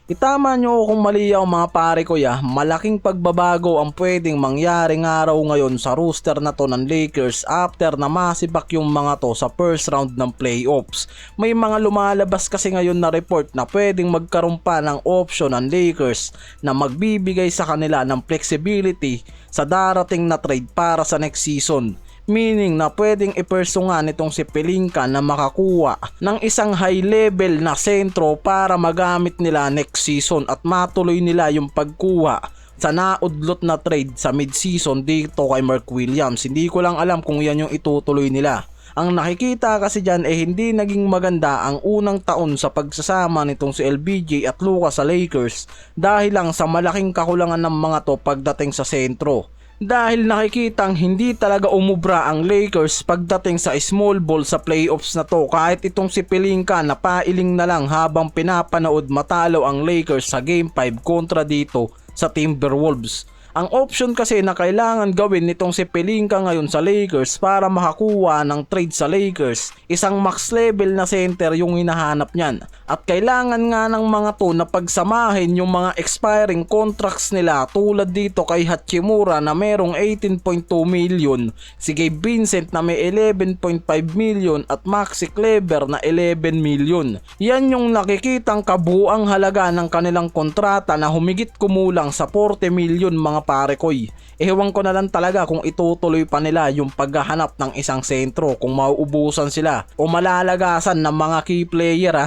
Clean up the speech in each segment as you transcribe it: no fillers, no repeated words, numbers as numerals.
Itama nyo kung mali ako mga pare ko malaking pagbabago ang pwedeng mangyaring araw ngayon sa roster na to ng Lakers after na masibak yung mga to sa first round ng playoffs. May mga lumalabas kasi ngayon na report na pwedeng magkaroon pa ng option ng Lakers na magbibigay sa kanila ng flexibility sa darating na trade para sa next season. Meaning na pwedeng iperso nga nitong si Pelinka na makakuha ng isang high level na sentro para magamit nila next season at matuloy nila yung pagkuha sa naudlot na trade sa mid-season dito kay Mark Williams. Hindi ko lang alam kung yan yung itutuloy nila. Ang nakikita kasi dyan hindi naging maganda ang unang taon sa pagsasama nitong si LBJ at Luka sa Lakers dahil lang sa malaking kakulangan ng mga to pagdating sa sentro. Dahil nakikitang hindi talaga umubra ang Lakers pagdating sa small ball sa playoffs na to kahit itong si Pelinka na pailing na lang habang pinapanood matalo ang Lakers sa Game 5 kontra dito sa Timberwolves. Ang option kasi na kailangan gawin nitong si Pelinka ngayon sa Lakers para makakuha ng trade sa Lakers, isang max level na center yung hinahanap niyan. At kailangan nga ng mga to na pagsamahin yung mga expiring contracts nila tulad dito kay Hachimura na merong 18.2 million, si Gabe Vincent na may 11.5 million at Maxi Kleber na 11 million. Yan yung nakikitang kabuang halaga ng kanilang kontrata na humigit kumulang sa 40 million mga pare koy. Ewan ko na lang talaga kung itutuloy pa nila yung paghahanap ng isang sentro kung mauubusan sila o malalagasan ng mga key player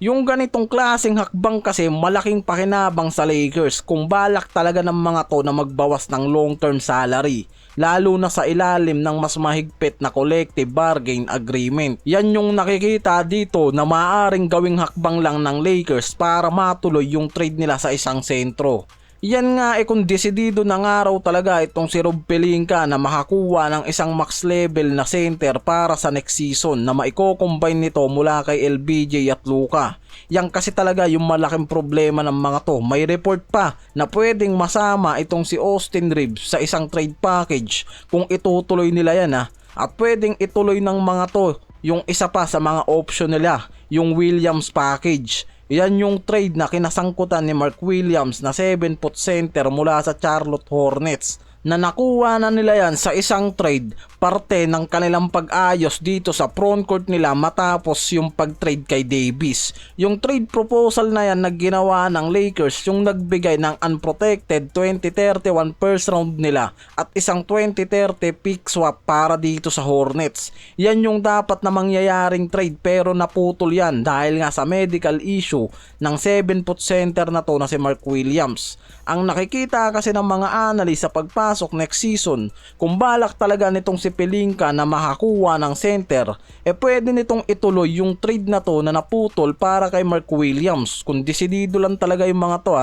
Yung ganitong klaseng hakbang kasi malaking pakinabang sa Lakers kung balak talaga ng mga to na magbawas ng long term salary, lalo na sa ilalim ng mas mahigpit na collective bargain agreement. Yan yung nakikita dito na maaaring gawing hakbang lang ng Lakers para matuloy yung trade nila sa isang sentro. Yan nga kung desidido ng araw talaga itong si Rob Pelinka na makakuha ng isang max level na center para sa next season na maiko-combine nito mula kay LBJ at Luka. Yan kasi talaga yung malaking problema ng mga to. May report pa na pwedeng masama itong si Austin Reeves sa isang trade package kung itutuloy nila yan At pwedeng ituloy ng mga to yung isa pa sa mga option nila, yung Williams package. Yan yung trade na kinasangkutan ni Mark Williams na 7-foot center mula sa Charlotte Hornets na nakuha na nila yan sa isang trade, parte ng kanilang pag-ayos dito sa frontcourt nila matapos yung pag-trade kay Davis. Yung trade proposal na yan na ginawa ng Lakers yung nagbigay ng unprotected 2031 first round nila at isang 2030 pick swap para dito sa Hornets. Yan yung dapat na mangyayaring trade pero naputol yan dahil nga sa medical issue ng 7-foot center na to na si Mark Williams. Ang nakikita kasi ng mga analyst sa pagpasok next season, kung balak talaga nitong si Pelinka na makakuha ng center, pwede nitong ituloy yung trade na to na naputol para kay Mark Williams. Kung desidido lang talaga yung mga to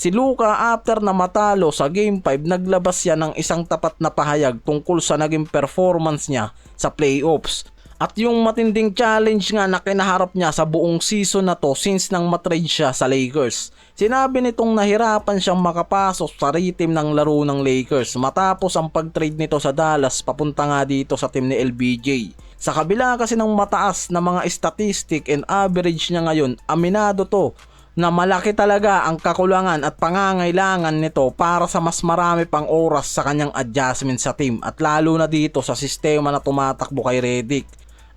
Si Luka after na matalo sa Game 5 naglabas yan ng isang tapat na pahayag tungkol sa naging performance niya sa playoffs. At yung matinding challenge nga na kinaharap niya sa buong season na to since nang matrade siya sa Lakers. Sinabi nitong nahirapan siyang makapasok sa rhythm ng laro ng Lakers matapos ang pag-trade nito sa Dallas papunta nga dito sa team ni LBJ. Sa kabila kasi ng mataas na mga statistic and average niya ngayon, aminado to na malaki talaga ang kakulangan at pangangailangan nito para sa mas marami pang oras sa kanyang adjustment sa team at lalo na dito sa sistema na tumatakbo kay Redick.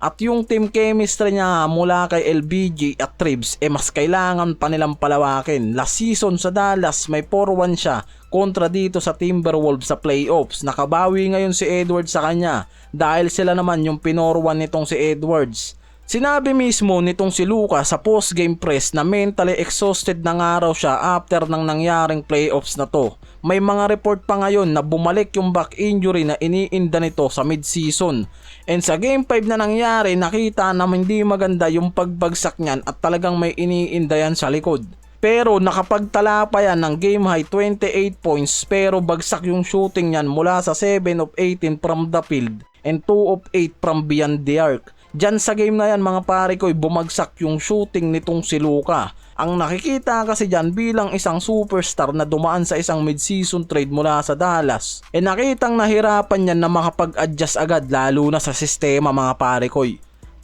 At yung team chemistry niya mula kay LBJ at Reeves mas kailangan pa nilang palawakin. Last season sa Dallas may 4-1 siya kontra dito sa Timberwolves sa playoffs. Nakabawi ngayon si Edwards sa kanya dahil sila naman yung pinorwan nitong si Edwards. Sinabi mismo nitong si Luka sa post-game press na mentally exhausted na nga raw siya after ng nangyaring playoffs na to. May mga report pa ngayon na bumalik yung back injury na iniinda nito sa mid-season. And sa Game 5 na nangyari, nakita na hindi maganda yung pagbagsak niyan at talagang may iniinda yan sa likod. Pero nakapagtala pa yan ng game high 28 points pero bagsak yung shooting niyan mula sa 7 of 18 from the field and 2 of 8 from beyond the arc. Diyan sa game na yan mga pare ko bumagsak yung shooting nitong si Luka. Ang nakikita kasi dyan bilang isang superstar na dumaan sa isang mid-season trade mula sa Dallas, nakitang nahirapan yan na makapag-adjust agad lalo na sa sistema mga pare ko.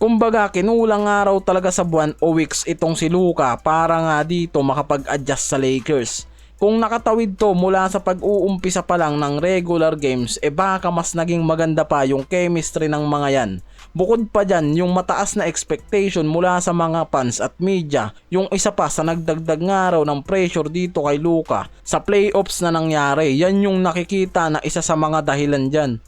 Kumbaga kinulang araw talaga sa buwan o weeks itong si Luka para nga dito makapag-adjust sa Lakers. Kung nakatawid to mula sa pag-uumpisa pa lang ng regular games, baka mas naging maganda pa yung chemistry ng mga yan. Bukod pa dyan, yung mataas na expectation mula sa mga fans at media, yung isa pa sa nagdagdag nga raw ng pressure dito kay Luka sa playoffs na nangyari, yan yung nakikita na isa sa mga dahilan dyan.